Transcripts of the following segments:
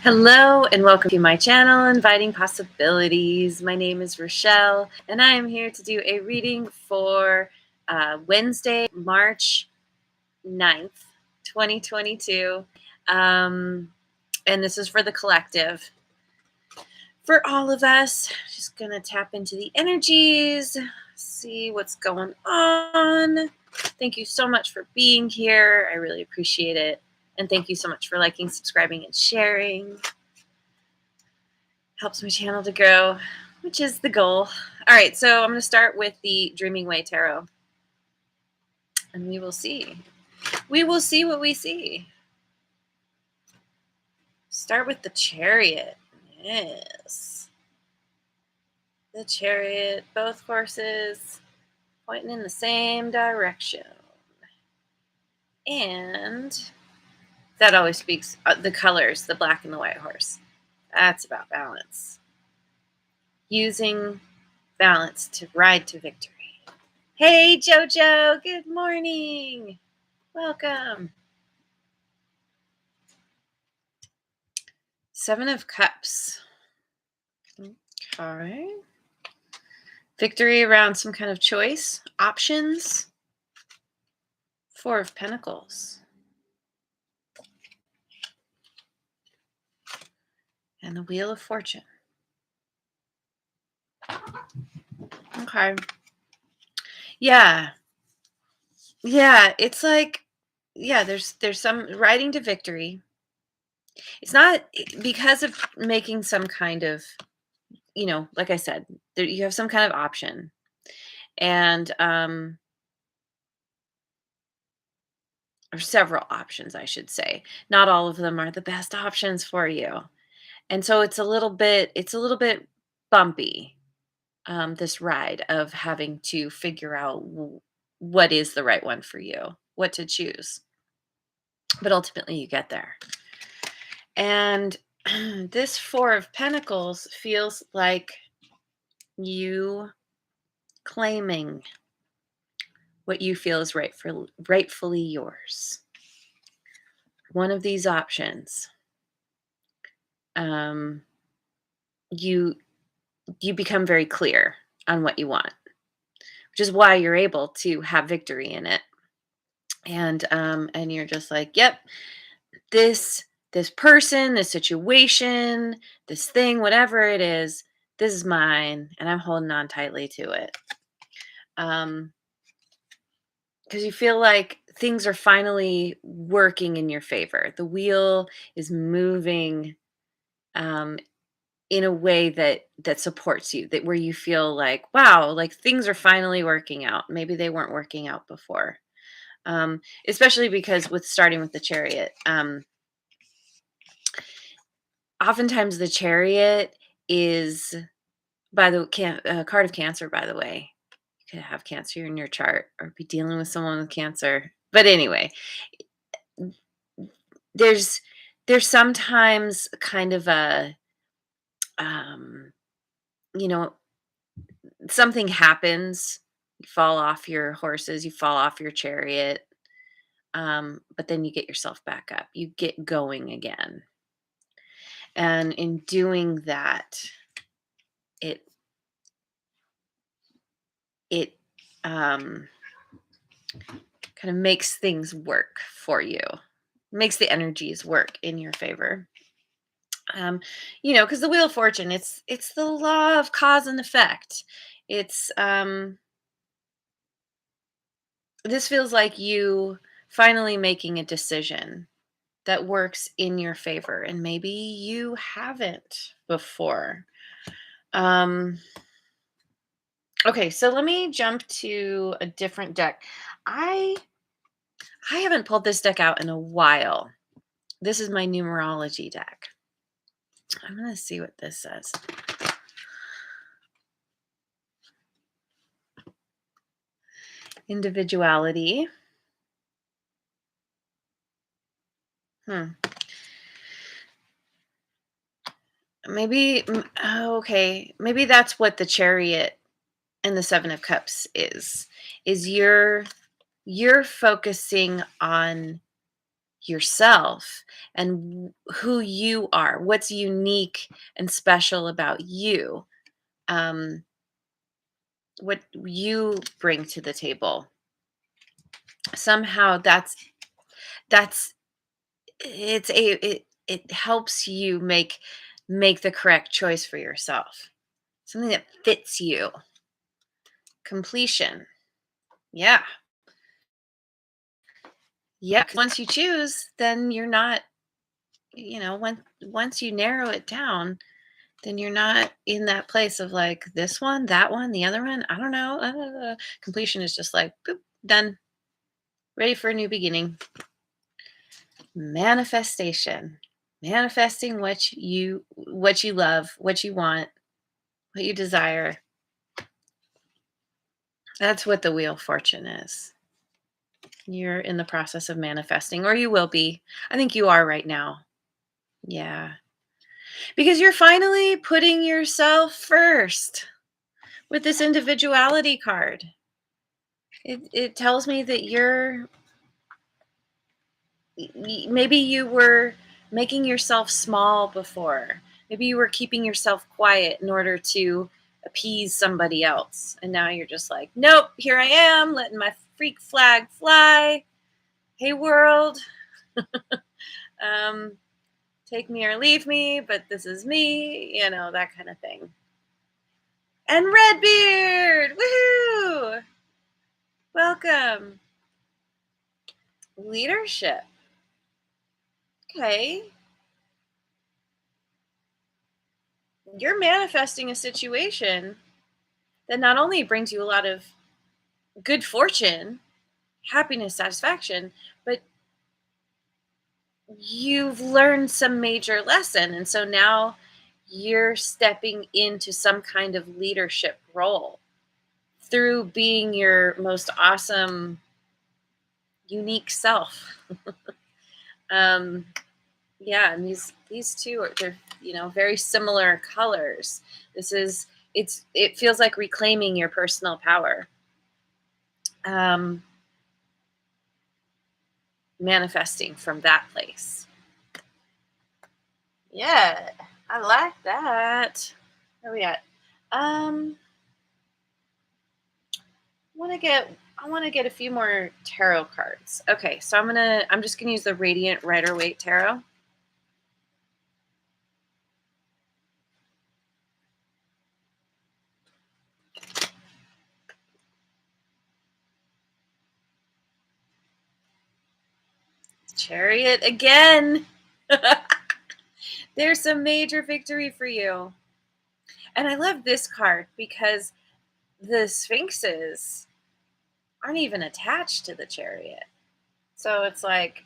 Hello and welcome to my channel, Inviting Possibilities. My name is Rochelle and I am here to do a reading for Wednesday, March 9th, 2022. And this is for the collective. For all of us, just going to tap into the energies, see what's going on. Thank you so much for being here. I really appreciate it. And thank you so much for liking, subscribing, and sharing. Helps my channel to grow, which is the goal. All right, so I'm going to start with the Dreaming Way Tarot. And we will see. We will see what we see. Start with the Chariot. Yes. The Chariot, both horses pointing in the same direction. And that always speaks the colors, the black and the white horse. That's about balance. Using balance to ride to victory. Hey, Jojo, good morning. Welcome. Seven of Cups. Okay. Victory around some kind of choice, options. Four of Pentacles. And the Wheel of Fortune. Okay. Yeah. Yeah, it's like, yeah, there's some riding to victory. It's not because of making some kind of, like I said, you have some kind of option. And or several options, I should say. Not all of them are the best options for you. And so it's a little bit bumpy, this ride of having to figure out what is the right one for you, what to choose. But ultimately you get there. And this Four of Pentacles feels like you claiming what you feel is rightfully yours. One of these options. You become very clear on what you want, which is why you're able to have victory in it. And you're just like, yep, this person, this situation, this thing, whatever it is, this is mine, and I'm holding on tightly to it. Because you feel like things are finally working in your favor. The wheel is moving in a way that supports you, that where you feel like, wow, like things are finally working out. Maybe they weren't working out before. Especially because starting with the Chariot, oftentimes the Chariot is by the card of Cancer, by the way. You could have Cancer in your chart or be dealing with someone with Cancer. But anyway, there's sometimes kind of a something happens, you fall off your horses, you fall off your chariot, but then you get yourself back up, you get going again. And in doing that, it kind of makes things work for you, makes the energies work in your favor. Because the Wheel of Fortune, it's the law of cause and effect. It's this feels like you finally making a decision that works in your favor, and maybe you haven't before. Okay, so let me jump to a different deck. I haven't pulled this deck out in a while. This is my numerology deck. I'm going to see what this says. Individuality. Maybe, okay, maybe that's what the Chariot and the Seven of Cups is you're focusing on yourself and who you are, what's unique and special about you, um, what you bring to the table. Somehow that's it helps you make the correct choice for yourself. Something that fits you. Completion. Yeah. Yeah. 'Cause once you choose, then you're not, once you narrow it down, then you're not in that place of like this one, that one, the other one. I don't know. Completion is just like boop, done, ready for a new beginning. Manifestation. Manifesting what you love, what you want, what you desire. That's what the Wheel of Fortune is. You're in the process of manifesting, or you will be. I think you are right now. Yeah. Because you're finally putting yourself first with this individuality card. It tells me that maybe you were making yourself small before. Maybe you were keeping yourself quiet in order to appease somebody else. And now you're just like, nope, here I am, letting my freak flag fly. Hey, world, um, take me or leave me, but this is me, that kind of thing. And Redbeard, woohoo! Welcome. Leadership. Okay. You're manifesting a situation that not only brings you a lot of good fortune, happiness, satisfaction, but you've learned some major lesson. And so now you're stepping into some kind of leadership role through being your most awesome, unique self. um, yeah, and these two are they're very similar colors. It feels like reclaiming your personal power. Um, Manifesting from that place. Yeah, I like that. Where we at? Want to get I want to get a few more tarot cards. Okay, so I'm just gonna use the Radiant Rider Waite Tarot. Chariot again. There's some major victory for you. And I love this card because the sphinxes aren't even attached to the chariot. So it's like,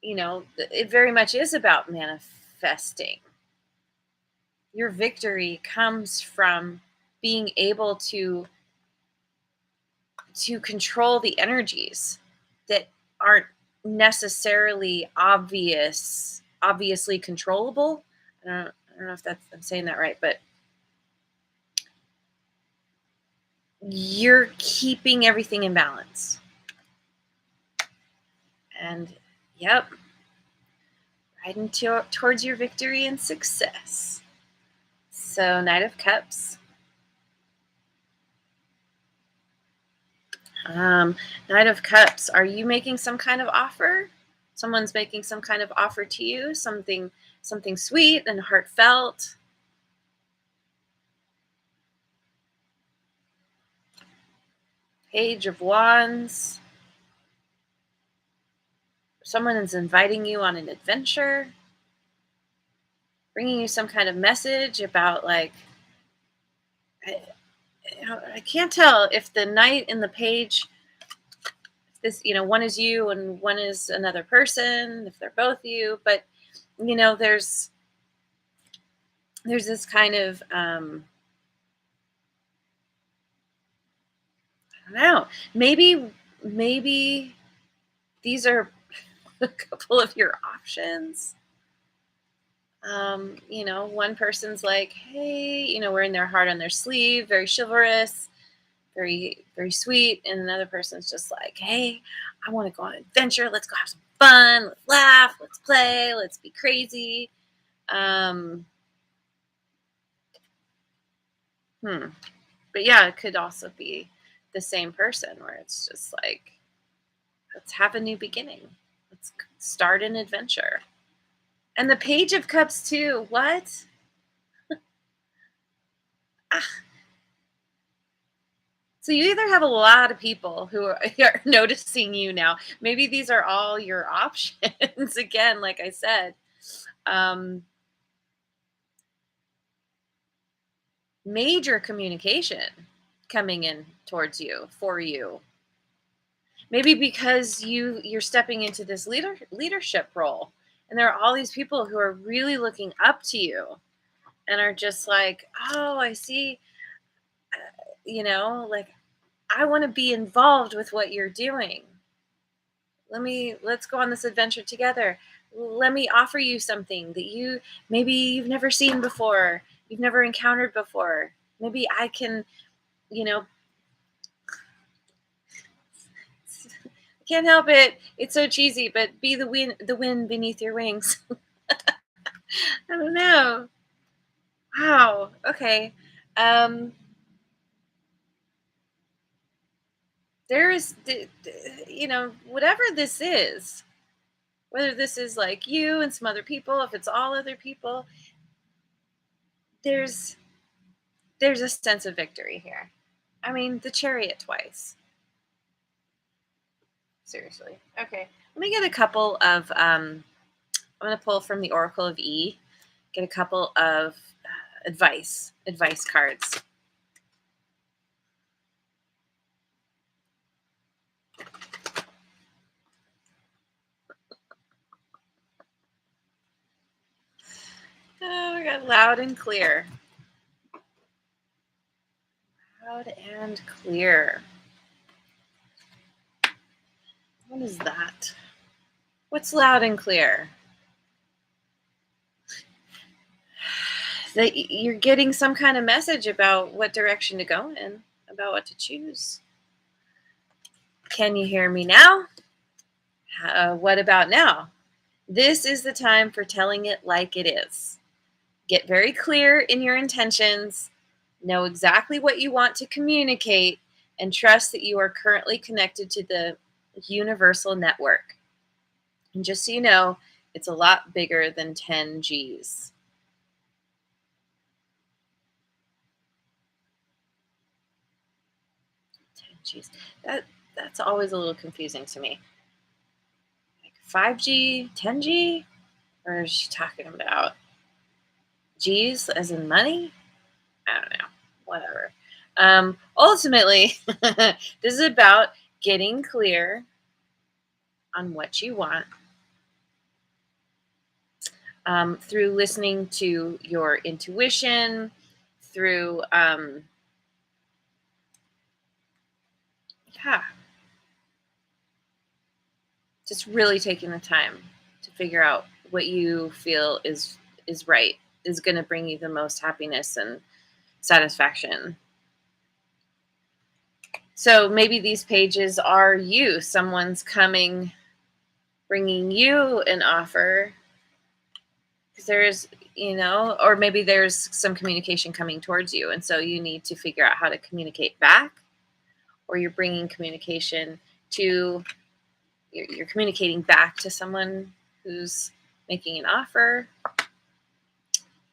it very much is about manifesting. Your victory comes from being able to control the energies that aren't necessarily obviously controllable. I don't know if I'm saying that right, but you're keeping everything in balance. And yep, riding towards your victory and success. So, Knight of Cups. Knight of Cups. Are you making some kind of offer? Someone's making some kind of offer to you, something sweet and heartfelt. Page of Wands. Someone is inviting you on an adventure, bringing you some kind of message about like, I can't tell if the knight and the page, one is you and one is another person, if they're both you, but there's this kind of I don't know, maybe these are a couple of your options. One person's like, hey, wearing their heart on their sleeve, very chivalrous, very, very sweet. And another person's just like, hey, I want to go on an adventure. Let's go have some fun, let's laugh, let's play, let's be crazy. Um, hmm. But yeah, it could also be the same person where it's just like, let's have a new beginning. Let's start an adventure. And the Page of Cups too. What? Ah, so you either have a lot of people who are noticing you now. Maybe these are all your options. Again, like I said, um, major communication coming in towards you for you. Maybe because you're stepping into this leadership role, and there are all these people who are really looking up to you and are just like, oh, I see, like I want to be involved with what you're doing. Let's go on this adventure together. Let me offer you something that you've never seen before, you've never encountered before. Maybe I can, you know, can't help it. It's so cheesy, but be the wind beneath your wings. I don't know. Wow. Okay. Um, there is, whatever this is, whether this is like you and some other people, if it's all other people, there's there's a sense of victory here. I mean, the chariot twice. Seriously. Okay. Let me get a couple of I'm going to pull from the Oracle of E, get a couple of advice cards. Oh, we got loud and clear. Loud and clear. What is that? What's loud and clear? That you're getting some kind of message about what direction to go in, about what to choose. Can you hear me now? What about now? This is the time for telling it like it is. Get very clear in your intentions, know exactly what you want to communicate, and trust that you are currently connected to the universal network. And just so you know, it's a lot bigger than 10 G's. 10 G's. That's always a little confusing to me. Like 5G, 10G? Or is she talking about G's as in money? I don't know. Whatever. Ultimately, this is about getting clear on what you want through listening to your intuition, through, yeah, just really taking the time to figure out what you feel is right, is going to bring you the most happiness and satisfaction. So maybe these pages are you. Someone's coming, bringing you an offer. Because or maybe there's some communication coming towards you. And so you need to figure out how to communicate back, or you're bringing communication to, you're communicating back to someone who's making an offer.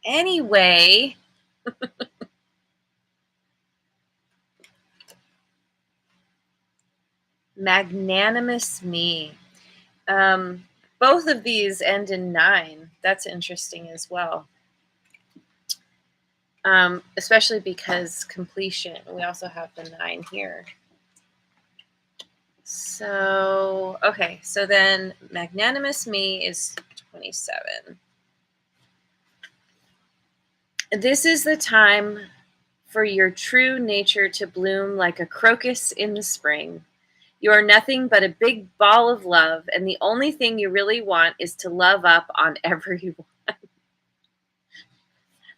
Anyway, magnanimous me. Um, both of these end in 9. That's interesting as well. Especially because completion. We also have the 9 here. So, okay. So then magnanimous me is 27. This is the time for your true nature to bloom like a crocus in the spring. You are nothing but a big ball of love, and the only thing you really want is to love up on everyone.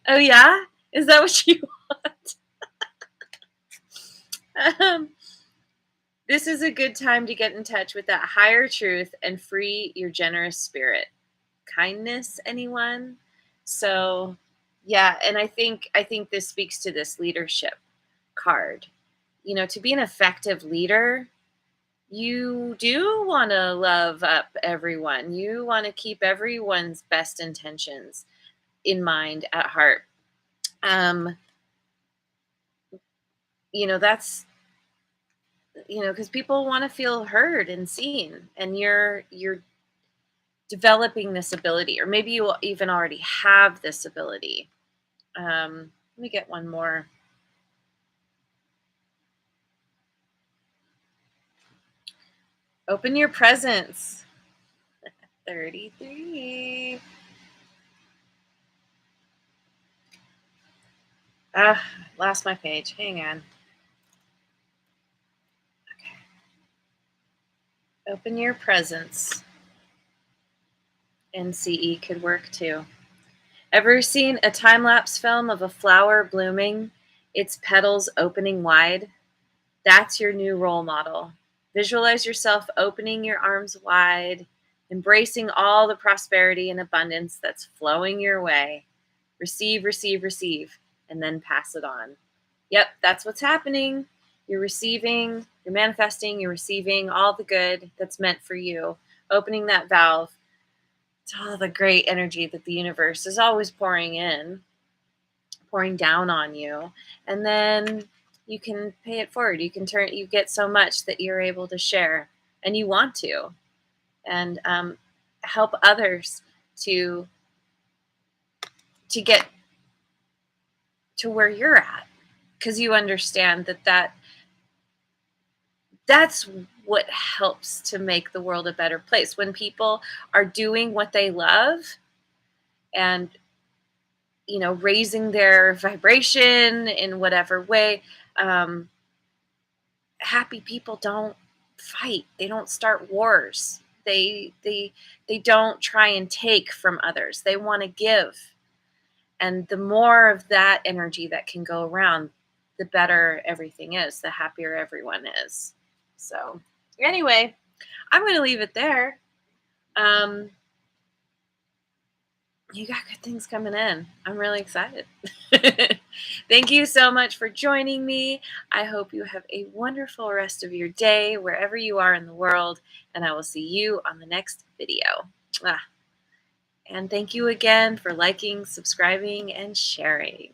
Oh, yeah? Is that what you want? um, This is a good time to get in touch with that higher truth and free your generous spirit. Kindness, anyone? So, yeah, and I think this speaks to this leadership card. To be an effective leader, you do want to love up everyone. You want to keep everyone's best intentions in mind at heart. Um, that's because people want to feel heard and seen, and you're developing this ability, or maybe you even already have this ability. Let me get one more. Open your presence. 33. Ah, lost my page. Hang on. Okay. Open your presence. NCE could work too. Ever seen a time lapse film of a flower blooming, its petals opening wide? That's your new role model. Visualize yourself opening your arms wide, embracing all the prosperity and abundance that's flowing your way. Receive, receive, receive, and then pass it on. Yep, that's what's happening. You're receiving, you're manifesting, you're receiving all the good that's meant for you. Opening that valve to all the great energy that the universe is always pouring down on you. And then you can pay it forward. You get so much that you're able to share, and you want to, and help others to get to where you're at, because you understand that's what helps to make the world a better place. When people are doing what they love and raising their vibration in whatever way. Happy people don't fight. They don't start wars. They don't try and take from others. They want to give. And the more of that energy that can go around, the better everything is, the happier everyone is. So, anyway, I'm going to leave it there. Um, you got good things coming in. I'm really excited. Thank you so much for joining me. I hope you have a wonderful rest of your day wherever you are in the world, and I will see you on the next video. And thank you again for liking, subscribing, and sharing.